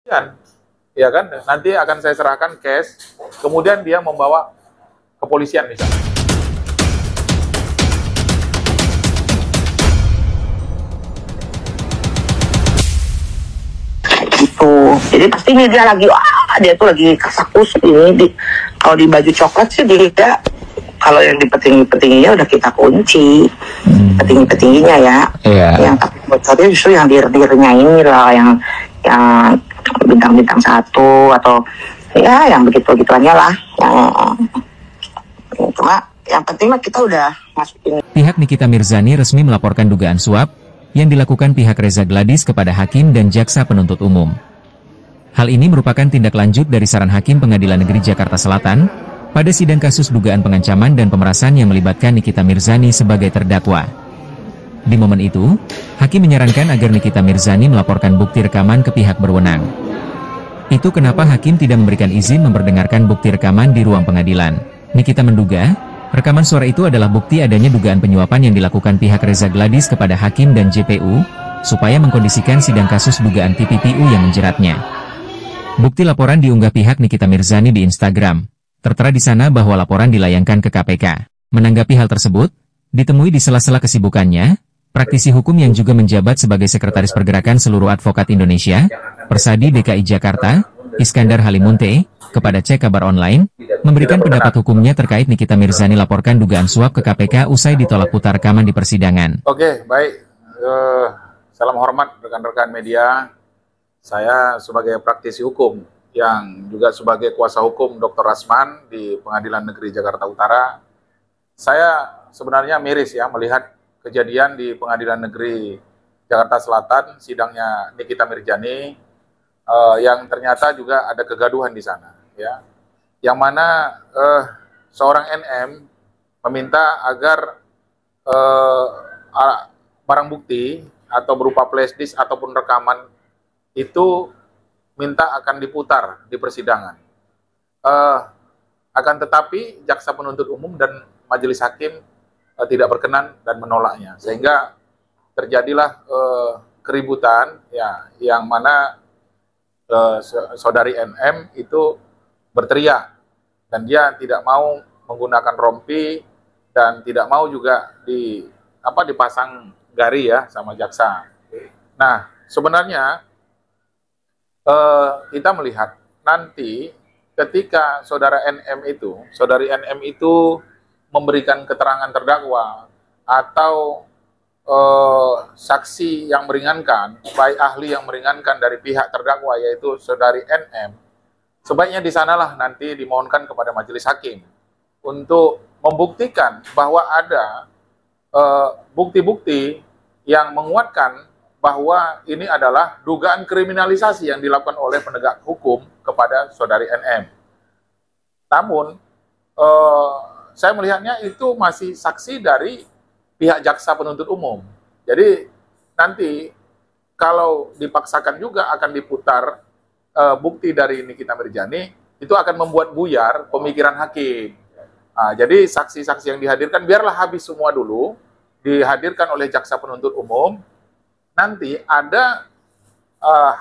Ya kan, nanti akan saya serahkan cash, kemudian dia membawa kepolisian misalnya. Gitu. Jadi pasti ini dia lagi, dia tuh lagi kasakus ini kalau di baju coklat sih dia, kalau yang di petinggi-petingginya udah kita kunci, petinggi-petingginya ya. Yang tapi bocornya justru yang dir-dirnya ini lah, yang bintang-bintang 1 atau ya yang begitu-begituannya lah. Cuma yang penting mah kita udah masukin. Pihak Nikita Mirzani resmi melaporkan dugaan suap yang dilakukan pihak Reza Gladys kepada hakim dan jaksa penuntut umum. Hal ini merupakan tindak lanjut dari saran Hakim Pengadilan Negeri Jakarta Selatan pada sidang kasus dugaan pengancaman dan pemerasan yang melibatkan Nikita Mirzani sebagai terdakwa. Di momen itu, Hakim menyarankan agar Nikita Mirzani melaporkan bukti rekaman ke pihak berwenang. Itu kenapa Hakim tidak memberikan izin memperdengarkan bukti rekaman di ruang pengadilan. Nikita menduga, rekaman suara itu adalah bukti adanya dugaan penyuapan yang dilakukan pihak Reza Gladys kepada Hakim dan JPU, supaya mengkondisikan sidang kasus dugaan TPPU yang menjeratnya. Bukti laporan diunggah pihak Nikita Mirzani di Instagram. Tertera di sana bahwa laporan dilayangkan ke KPK. Menanggapi hal tersebut, ditemui di sela-sela kesibukannya, praktisi hukum yang juga menjabat sebagai Sekretaris Pergerakan Seluruh Advokat Indonesia, Persadi DKI Jakarta, Iskandar Halimunte, kepada Cek Kabar Online, memberikan pendapat hukumnya terkait Nikita Mirzani laporkan dugaan suap ke KPK usai ditolak putar rekaman di persidangan. Oke, baik. Salam hormat rekan-rekan media. Saya sebagai praktisi hukum yang juga sebagai kuasa hukum Dr. Rasman di Pengadilan Negeri Jakarta Utara, saya sebenarnya miris ya melihat kejadian di Pengadilan Negeri Jakarta Selatan, sidangnya Nikita Mirzani, yang ternyata juga ada kegaduhan di sana, ya, yang mana seorang NM meminta agar barang bukti atau berupa flash disk ataupun rekaman itu minta akan diputar di persidangan. Akan tetapi jaksa penuntut umum dan majelis hakim tidak berkenan dan menolaknya, sehingga terjadilah keributan ya, yang mana saudari NM itu berteriak dan dia tidak mau menggunakan rompi dan tidak mau juga dipasang gari ya sama jaksa. Nah, sebenarnya kita melihat nanti ketika saudari NM itu memberikan keterangan terdakwa atau saksi yang meringankan, baik ahli yang meringankan dari pihak terdakwa yaitu saudari NM, sebaiknya di sanalah nanti dimohonkan kepada majelis hakim untuk membuktikan bahwa ada bukti-bukti yang menguatkan bahwa ini adalah dugaan kriminalisasi yang dilakukan oleh penegak hukum kepada saudari NM. Namun, saya melihatnya itu masih saksi dari pihak jaksa penuntut umum. Jadi, nanti kalau dipaksakan juga akan diputar bukti dari Nikita Mirzani, itu akan membuat buyar pemikiran hakim. Jadi, saksi-saksi yang dihadirkan, biarlah habis semua dulu, dihadirkan oleh jaksa penuntut umum, nanti ada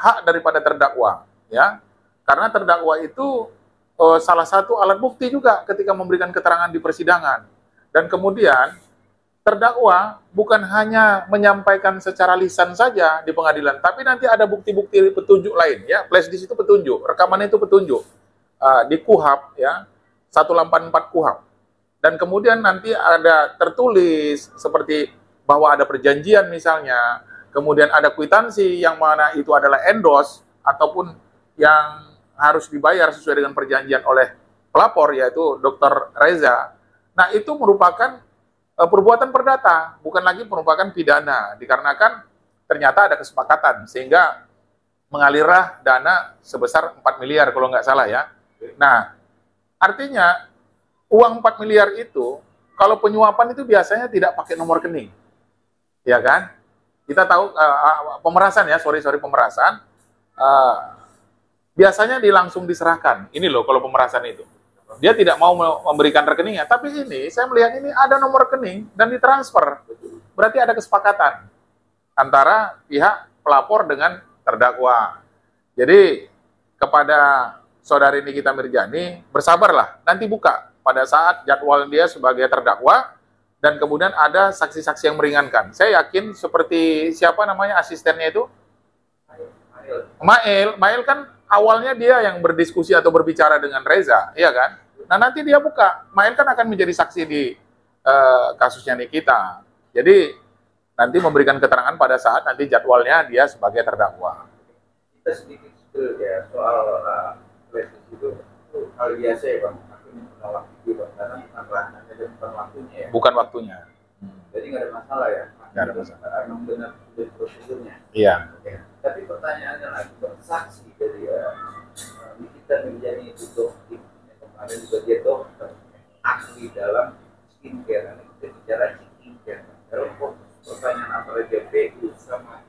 hak daripada terdakwa, ya, karena terdakwa itu salah satu alat bukti juga ketika memberikan keterangan di persidangan. Dan kemudian terdakwa bukan hanya menyampaikan secara lisan saja di pengadilan, tapi nanti ada bukti-bukti petunjuk lain, ya, flash disk itu petunjuk, rekaman itu petunjuk di KUHAP, ya, 184 KUHAP. Dan kemudian nanti ada tertulis seperti bahwa ada perjanjian misalnya. Kemudian ada kwitansi yang mana itu adalah endorse ataupun yang harus dibayar sesuai dengan perjanjian oleh pelapor yaitu Dr. Reza. Nah, itu merupakan perbuatan perdata, bukan lagi merupakan pidana, dikarenakan ternyata ada kesepakatan sehingga mengalirlah dana sebesar 4 miliar kalau nggak salah ya. Nah, artinya uang 4 miliar itu kalau penyuapan itu biasanya tidak pakai nomor rekening, ya kan? Kita tahu pemerasan ya, pemerasan biasanya langsung diserahkan. Ini loh kalau pemerasan itu. Dia tidak mau memberikan rekeningnya, tapi ini saya melihat ini ada nomor rekening dan ditransfer. Berarti ada kesepakatan antara pihak pelapor dengan terdakwa. Jadi kepada saudari Nikita Mirjani, bersabarlah, nanti buka pada saat jadwal dia sebagai terdakwa, dan kemudian ada saksi-saksi yang meringankan. Saya yakin seperti siapa namanya asistennya itu? Mail kan awalnya dia yang berdiskusi atau berbicara dengan Reza, iya kan? Nah nanti dia buka, Mail kan akan menjadi saksi di kasusnya Nikita. Jadi nanti memberikan keterangan pada saat nanti jadwalnya dia sebagai terdakwa. Kita sedikit ya soal revisi itu hal biasa ya Bang. Hakim menolak itu Bang, karena bukan ranahnya dan bukan waktunya ya. Bukan waktunya. Jadi nggak ada masalah ya. Nggak ada masalah. Memang benar dari prosedurnya. Iya. Oke. Tapi pertanyaannya lagi Bang, saksi dari Nikita Mirjani itu dokter, kemarin juga dia dokter, ahli dalam skincare. Karena kita bicara skincare. Kalau pertanyaan antara JPU sama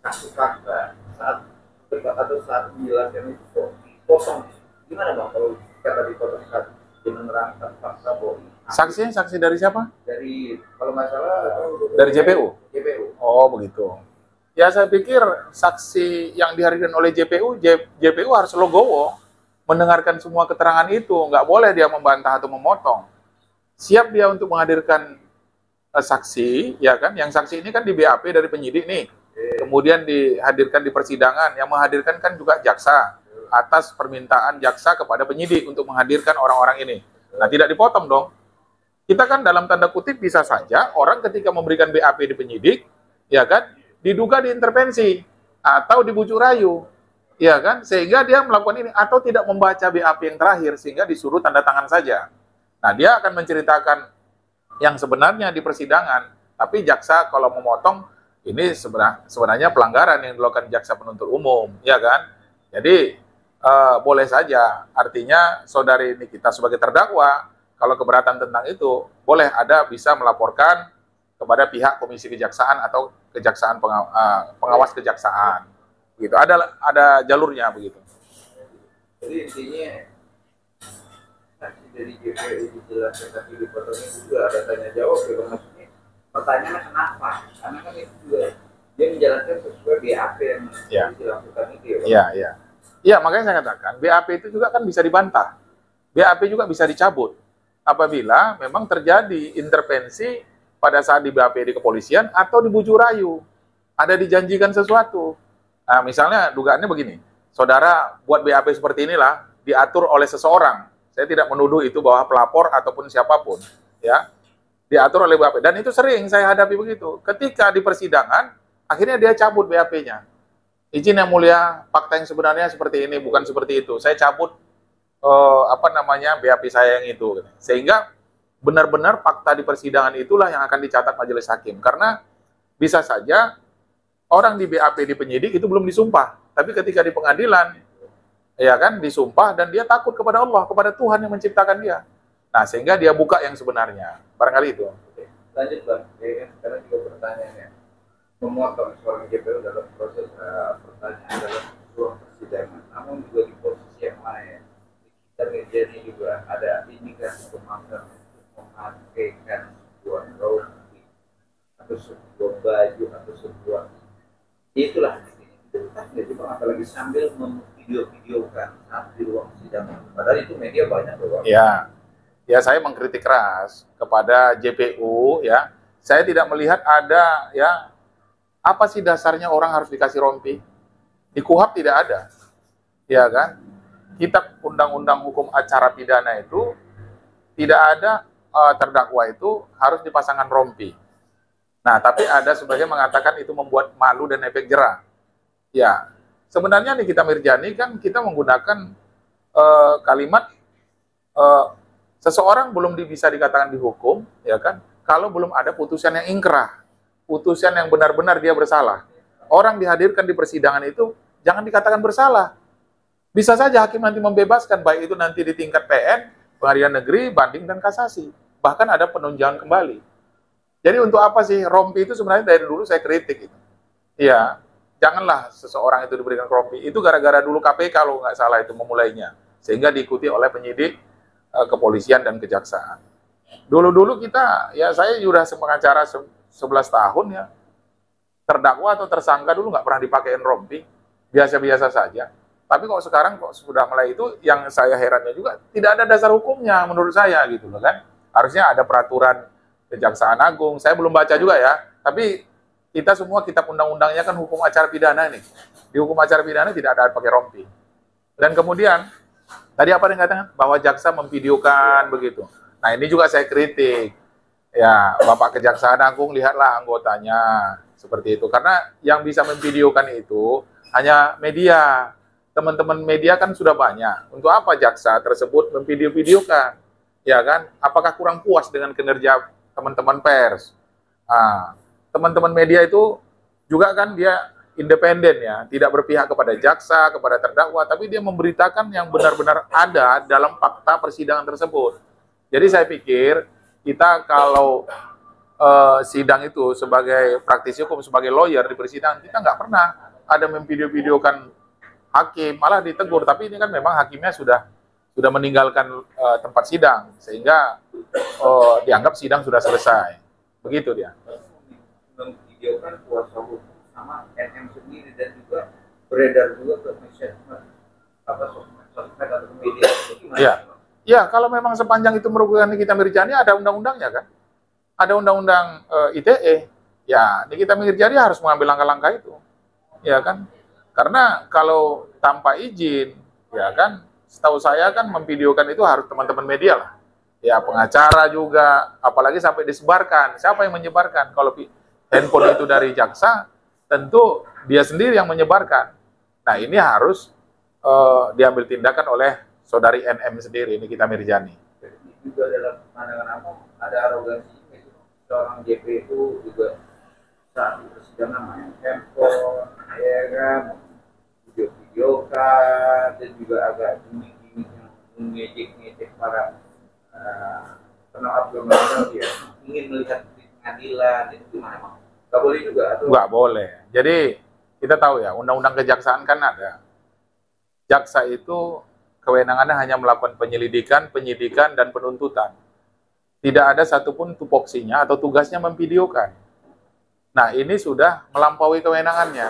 kasus fakta saat debat atau saat menjelaskan itu kok dipotong, gimana Bang kalau kata dipotong saat dia menerangkan fakta bahwa Saksi dari siapa? dari kalau nggak salah Dari JPU? JPU. Oh begitu. Ya saya pikir saksi yang dihadirkan oleh JPU harus legowo mendengarkan semua keterangan itu, nggak boleh dia membantah atau memotong. Siap dia untuk menghadirkan saksi, ya kan? Yang saksi ini kan di BAP dari penyidik nih, kemudian dihadirkan di persidangan. Yang menghadirkan kan juga jaksa atas permintaan jaksa kepada penyidik untuk menghadirkan orang-orang ini. Nah tidak dipotong dong. Kita kan dalam tanda kutip bisa saja orang ketika memberikan BAP di penyidik, ya kan, diduga diintervensi atau dibujuk rayu, ya kan, sehingga dia melakukan ini atau tidak membaca BAP yang terakhir sehingga disuruh tanda tangan saja. Nah dia akan menceritakan yang sebenarnya di persidangan, tapi jaksa kalau memotong ini sebenarnya pelanggaran yang dilakukan jaksa penuntut umum, ya kan? Jadi boleh saja, artinya saudari Nikita sebagai terdakwa, kalau keberatan tentang itu, boleh ada bisa melaporkan kepada pihak komisi kejaksaan atau kejaksaan pengawas kejaksaan, begitu. Ada jalurnya begitu. Jadi intinya dari JPU dijelaskan tapi dipotongnya juga ada tanya jawab ya Bang. Maksudnya pertanyaannya kenapa? Karena kan itu juga dia menjalankan sesuai BAP yang dilakukan itu ya Bang. Iya. Iya, makanya saya katakan BAP itu juga kan bisa dibantah. BAP juga bisa dicabut apabila memang terjadi intervensi pada saat di BAP di kepolisian atau di bujuk rayu. Ada dijanjikan sesuatu. Nah, misalnya dugaannya begini. Saudara buat BAP seperti inilah diatur oleh seseorang. Saya tidak menuduh itu bahwa pelapor ataupun siapapun, ya, diatur oleh BAP. Dan itu sering saya hadapi begitu. Ketika di persidangan, akhirnya dia cabut BAP-nya. Izin yang mulia, fakta yang sebenarnya seperti ini, bukan seperti itu. Saya cabut BAP saya yang itu. Sehingga benar-benar fakta di persidangan itulah yang akan dicatat majelis hakim. Karena bisa saja orang di BAP di penyidik itu belum disumpah, tapi ketika di pengadilan, ya kan, disumpah dan dia takut kepada Allah, kepada Tuhan yang menciptakan dia. Nah, sehingga dia buka yang sebenarnya. Barangkali itu. Oke. Lanjut Bang, sekarang juga pertanyaannya. Memotong seorang JPU dalam proses pertanyaan dalam ruang persidangan, namun juga di posisi yang lain. Kita Mirjani juga ada indikasi pemaksaan untuk memakaikan sebuah rompi atau sebuah baju atau sebuah itulah jadi Bang, apalagi sambil memvideo-videokan saat di ruang sidang. Padahal itu media banyak loh Bang. Ya saya mengkritik keras kepada JPU, ya. Saya tidak melihat ada, ya, apa sih dasarnya orang harus dikasih rompi? Di KUHAP tidak ada, ya kan? Kitab Undang-Undang Hukum Acara Pidana itu tidak ada terdakwa itu harus dipasangkan rompi. Nah, tapi ada sebagian mengatakan itu membuat malu dan efek jerah. Ya, sebenarnya Nikita Mirjani kan kita menggunakan kalimat seseorang belum bisa dikatakan dihukum, ya kan? Kalau belum ada putusan yang ingkrah, putusan yang benar-benar dia bersalah. Orang dihadirkan di persidangan itu jangan dikatakan bersalah. Bisa saja hakim nanti membebaskan, baik itu nanti di tingkat PN, pengadilan negeri, banding dan kasasi. Bahkan ada penunjangan kembali. Jadi untuk apa sih rompi itu sebenarnya dari dulu saya kritik itu. Iya. Janganlah seseorang itu diberikan rompi. Itu gara-gara dulu KPK kalau nggak salah itu memulainya. Sehingga diikuti oleh penyidik, kepolisian, dan kejaksaan. Dulu-dulu kita, ya saya sudah pengacara 11 tahun ya. Terdakwa atau tersangka dulu nggak pernah dipakein rompi. biasa-biasa saja. Tapi kok sekarang kok sudah mulai itu, yang saya herannya juga tidak ada dasar hukumnya menurut saya gitu loh kan. Harusnya ada peraturan Kejaksaan Agung. Saya belum baca juga ya, tapi kita semua kitab undang-undangnya kan hukum acara pidana nih. Di hukum acara pidana tidak ada pakai rompi. Dan kemudian tadi apa yang katakan bahwa jaksa memvideokan begitu. Nah ini juga saya kritik. Ya Bapak Kejaksaan Agung, lihatlah anggotanya seperti itu. Karena yang bisa memvideokan itu hanya media. Teman-teman media kan sudah banyak. Untuk apa jaksa tersebut memvideo-videokan? Ya kan? Apakah kurang puas dengan kinerja teman-teman pers? Nah, teman-teman media itu juga kan dia independen ya, tidak berpihak kepada jaksa, kepada terdakwa, tapi dia memberitakan yang benar-benar ada dalam fakta persidangan tersebut. Jadi saya pikir kita kalau sidang itu sebagai praktisi hukum, sebagai lawyer di persidangan, kita nggak pernah ada memvideo-videokan hakim, malah ditegur. Tapi ini kan memang hakimnya sudah meninggalkan tempat sidang, sehingga dianggap sidang sudah selesai. Begitu dia. Memvideokan kuasa hukum sama NM sendiri dan juga beredar juga ke sosmed atau media. Iya. Ya, kalau memang sepanjang itu merugikan Nikita Mirzani, ada undang-undangnya kan? Ada undang-undang ITE. Ya, Nikita Mirzani harus mengambil langkah-langkah itu. Ya kan? Karena kalau tanpa izin, ya kan, setahu saya kan memvideokan itu harus teman-teman media lah. Ya, pengacara juga, apalagi sampai disebarkan. Siapa yang menyebarkan? Kalau handphone itu dari jaksa, tentu dia sendiri yang menyebarkan. Nah, ini harus diambil tindakan oleh saudari NM sendiri, Nikita Mirzani. Ini juga dalam pandangan apa? Ada arogansi seorang JP itu juga saat di persidangan main handphone, ya kan, video-videokan, dan juga agak gimmick-gimmick yang mengejek-ngejek para penolak agama dia ingin melihat di pengadilan, itu gimana Bang? Nggak boleh juga? Atau? Nggak boleh. Jadi kita tahu ya, undang-undang kejaksaan kan ada. Jaksa itu kewenangannya hanya melakukan penyelidikan, penyidikan, dan penuntutan. Tidak ada satupun tupoksinya atau tugasnya memvideokan. Nah, ini sudah melampaui kewenangannya.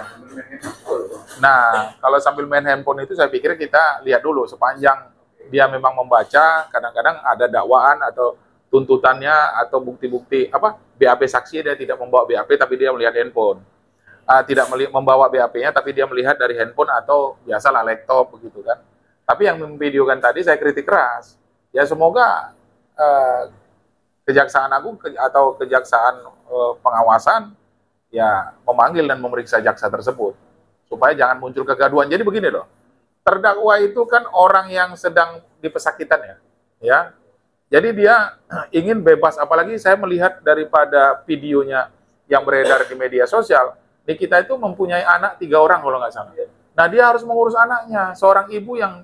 Nah, kalau sambil main handphone itu saya pikir kita lihat dulu sepanjang dia memang membaca, kadang-kadang ada dakwaan atau tuntutannya atau bukti-bukti apa BAP saksi, dia tidak membawa BAP tapi dia melihat handphone. Tidak membawa BAP-nya tapi dia melihat dari handphone atau biasalah laptop begitu kan. Tapi yang memvideokan tadi saya kritik keras. Ya semoga Kejaksaan Agung atau Kejaksaan Pengawasan ya memanggil dan memeriksa jaksa tersebut supaya jangan muncul kegaduhan. Jadi begini loh, terdakwa itu kan orang yang sedang di pesakitan ya. Jadi dia ingin bebas, apalagi saya melihat daripada videonya yang beredar di media sosial, Nikita itu mempunyai anak 3 orang kalau nggak salah. Nah dia harus mengurus anaknya, seorang ibu yang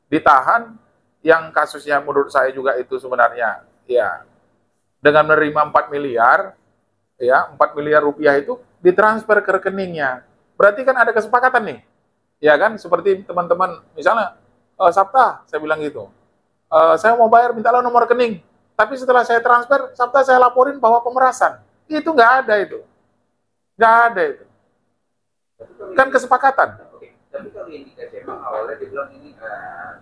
ditahan, yang kasusnya menurut saya juga itu sebenarnya ya dengan menerima 4 miliar, ya 4 miliar rupiah itu ditransfer ke rekeningnya. Berarti kan ada kesepakatan nih, ya kan? Seperti teman-teman, misalnya, Sabta, saya bilang gitu, saya mau bayar, mintalah nomor rekening. Tapi setelah saya transfer, Sabta saya laporin bahwa pemerasan. Itu nggak ada itu. Nggak ada itu. Kan kesepakatan. Tapi kalau indikasi memang awalnya dibilang ini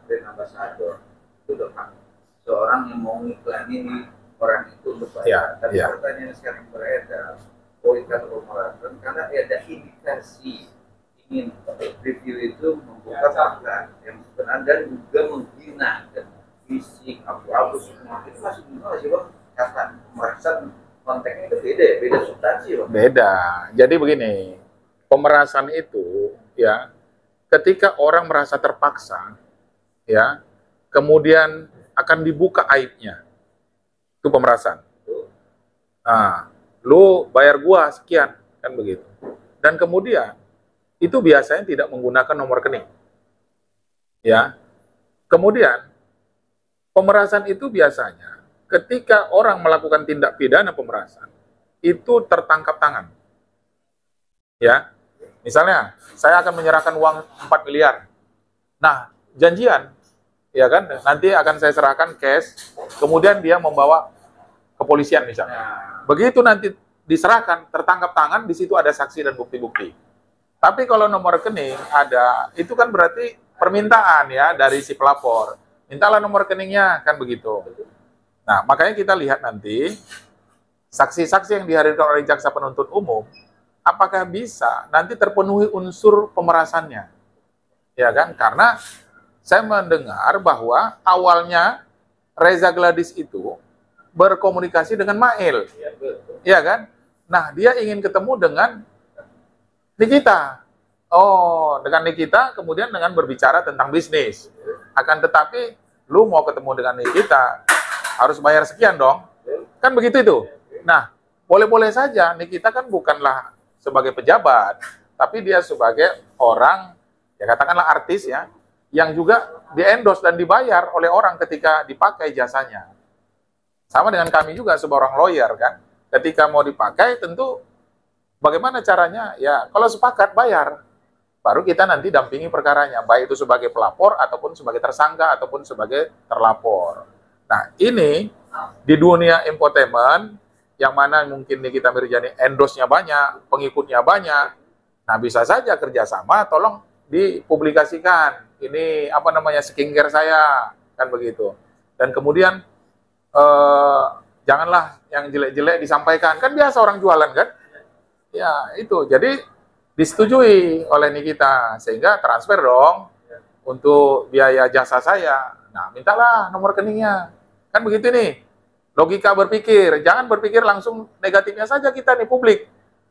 brand ambassador, itu udah kan seorang yang mau ngiklanin orang itu untuk bayar. Tapi pertanyaan sekarang beredar, poin pemerasan, karena ada indikasi ingin review itu membuka fakta yang sebenarnya dan juga menghina dan fisik abu-abu semua itu masih gimana sih Bang? Kata pemerasan konteksnya itu beda substansi Bang. Beda. Jadi begini, pemerasan itu ya ketika orang merasa terpaksa ya kemudian akan dibuka aibnya. Itu pemerasan. Nah, lu bayar gua sekian, kan begitu. Dan kemudian itu biasanya tidak menggunakan nomor rekening. Ya. Kemudian pemerasan itu biasanya ketika orang melakukan tindak pidana pemerasan itu tertangkap tangan. Ya. Misalnya, saya akan menyerahkan uang 4 miliar. Nah, janjian ya kan, nanti akan saya serahkan cash, kemudian dia membawa kepolisian misalnya. Begitu nanti diserahkan, tertangkap tangan, di situ ada saksi dan bukti-bukti. Tapi kalau nomor rekening ada, itu kan berarti permintaan ya dari si pelapor. Mintalah nomor rekeningnya, kan begitu. Nah, makanya kita lihat nanti saksi-saksi yang dihadirkan oleh jaksa penuntut umum, apakah bisa nanti terpenuhi unsur pemerasannya. Ya kan? Karena saya mendengar bahwa awalnya Reza Gladys itu berkomunikasi dengan Mail. Ya kan? Nah, dia ingin ketemu dengan Nikita. Oh, dengan Nikita kemudian dengan berbicara tentang bisnis. Akan tetapi, lu mau ketemu dengan Nikita, harus bayar sekian dong. Kan begitu itu. Nah, boleh-boleh saja. Nikita kan bukanlah sebagai pejabat, tapi dia sebagai orang, ya katakanlah artis ya, yang juga di-endorse dan dibayar oleh orang ketika dipakai jasanya. Sama dengan kami juga sebagai orang lawyer kan. Ketika mau dipakai tentu bagaimana caranya? Ya, kalau sepakat bayar. Baru kita nanti dampingi perkaranya, baik itu sebagai pelapor ataupun sebagai tersangka ataupun sebagai terlapor. Nah, ini di dunia infotainment yang mana mungkin Nikita Mirzani endorse-nya banyak, pengikutnya banyak. Nah, bisa saja kerjasama, tolong dipublikasikan. Ini apa namanya skincare saya, kan begitu. Dan kemudian janganlah yang jelek-jelek disampaikan. Kan biasa orang jualan kan? Ya, itu. Jadi disetujui oleh Nikita sehingga transfer dong untuk biaya jasa saya. Nah, mintalah nomor rekeningnya. Kan begitu nih. Logika berpikir, jangan berpikir langsung negatifnya saja kita nih publik.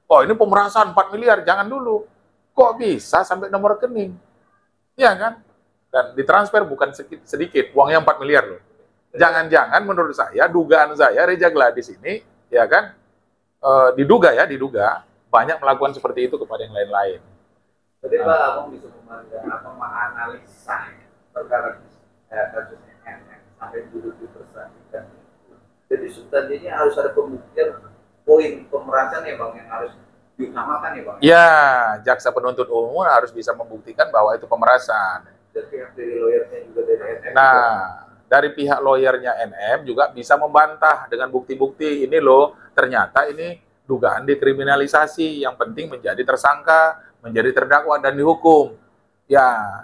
Oh, ini pemerasan 4 miliar, jangan dulu. Kok bisa sampai nomor rekening? Iya kan? Dan ditransfer bukan sedikit, uangnya 4 miliar loh. Jangan-jangan menurut saya, dugaan saya Reza Gladys ini, ya kan, diduga banyak melakukan seperti itu kepada yang lain-lain. Jadi Pak Abang bisa menganalisa perkara kasus NM sampai duduk dipersangkakan. Jadi substansinya harus ada pembuktian poin pemerasan ya Bang yang harus diutamakan ya Bang. Ya, jaksa penuntut umum harus bisa membuktikan bahwa itu pemerasan. Dan pihak dari lawyernya juga dari NM. Nah, dari pihak lawyernya NM juga bisa membantah dengan bukti-bukti ini loh, ternyata ini dugaan dekriminalisasi, yang penting menjadi tersangka, menjadi terdakwa dan dihukum. Ya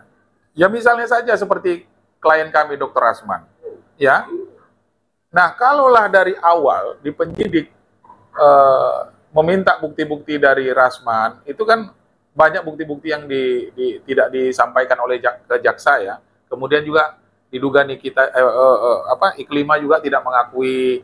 misalnya saja seperti klien kami Dr. Rasman. Ya. Nah, kalaulah dari awal di penyidik meminta bukti-bukti dari Rasman, itu kan banyak bukti-bukti yang tidak disampaikan oleh ke jaksa ya. Kemudian juga diduga Nikita Iklima juga tidak mengakui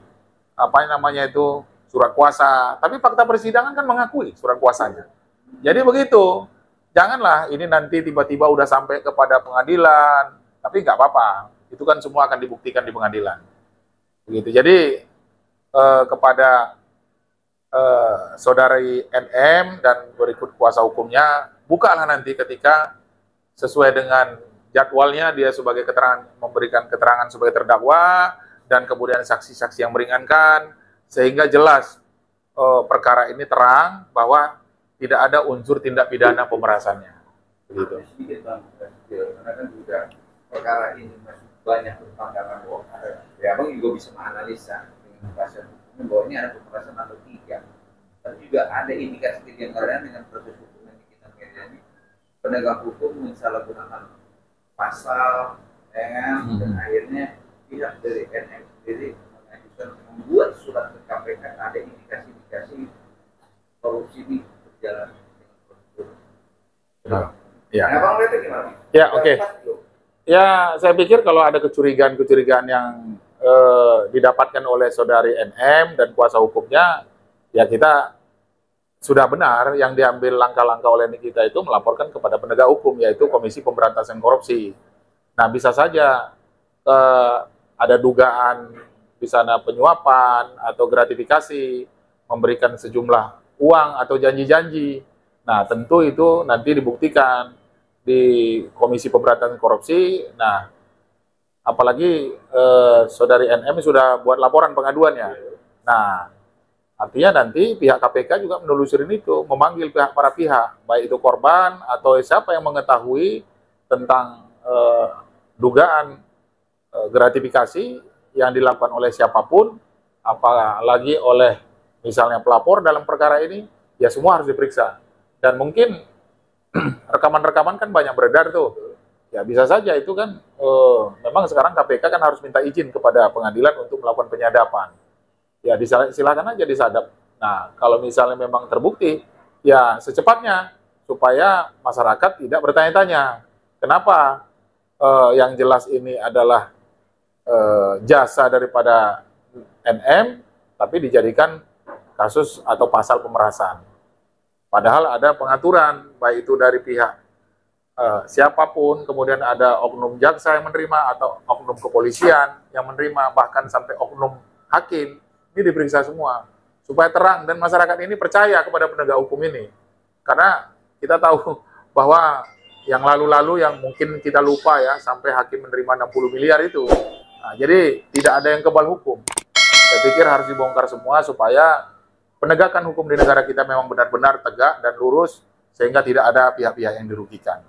apa namanya itu surat kuasa. Tapi fakta persidangan kan mengakui surat kuasanya. Jadi begitu. Janganlah ini nanti tiba-tiba udah sampai kepada pengadilan, tapi nggak apa-apa. Itu kan semua akan dibuktikan di pengadilan. Begitu. Jadi kepada saudari NM dan berikut kuasa hukumnya, bukalah nanti ketika sesuai dengan jadwalnya dia sebagai memberikan keterangan sebagai terdakwa dan kemudian saksi-saksi yang meringankan sehingga jelas perkara ini terang bahwa tidak ada unsur tindak pidana pemerasannya. Begitu. Sedikit Bang, karena kan juga perkara ini masih banyak berpandangan bahwa ya Abang juga bisa menganalisa dengan pasien hukum bahwa ini ada pemerasan atau tidak. Dan juga ada indikasi kejanggalan dengan proses hukum yang kita ini penegak hukum mensalahgunakan pasal dan akhirnya pihak dari NM sendiri mengajukan membuat surat ke KPK ada indikasi-indikasi korupsi ini berjalan dengan prosedur. Ya. Nah, Bang lihat gimana? Ya, oke. Ya, saya pikir kalau ada kecurigaan-kecurigaan yang didapatkan oleh saudari NM dan kuasa hukumnya, ya kita sudah benar yang diambil langkah-langkah oleh Nikita itu melaporkan kepada penegak hukum, yaitu Komisi Pemberantasan Korupsi. Nah, bisa saja ada dugaan di sana penyuapan atau gratifikasi, memberikan sejumlah uang atau janji-janji. Nah, tentu itu nanti dibuktikan di Komisi Pemberantasan Korupsi. Nah, apalagi saudari NM sudah buat laporan pengaduannya. Nah, artinya nanti pihak KPK juga menelusurin itu, memanggil para pihak, baik itu korban atau siapa yang mengetahui tentang dugaan gratifikasi yang dilakukan oleh siapapun, apalagi oleh misalnya pelapor dalam perkara ini, ya semua harus diperiksa. Dan mungkin rekaman-rekaman kan banyak beredar tuh. Ya bisa saja itu kan, memang sekarang KPK kan harus minta izin kepada pengadilan untuk melakukan penyadapan. Ya silakan aja disadap. Nah, kalau misalnya memang terbukti, ya secepatnya supaya masyarakat tidak bertanya-tanya. Kenapa yang jelas ini adalah jasa daripada NM, tapi dijadikan kasus atau pasal pemerasan. Padahal ada pengaturan, baik itu dari pihak siapapun, kemudian ada oknum jaksa yang menerima, atau oknum kepolisian yang menerima, bahkan sampai oknum hakim, ini diperiksa semua. Supaya terang dan masyarakat ini percaya kepada penegak hukum ini. Karena kita tahu bahwa yang lalu-lalu yang mungkin kita lupa ya, sampai hakim menerima 60 miliar itu. Nah, jadi tidak ada yang kebal hukum. Saya pikir harus dibongkar semua supaya penegakan hukum di negara kita memang benar-benar tegak dan lurus, sehingga tidak ada pihak-pihak yang dirugikan.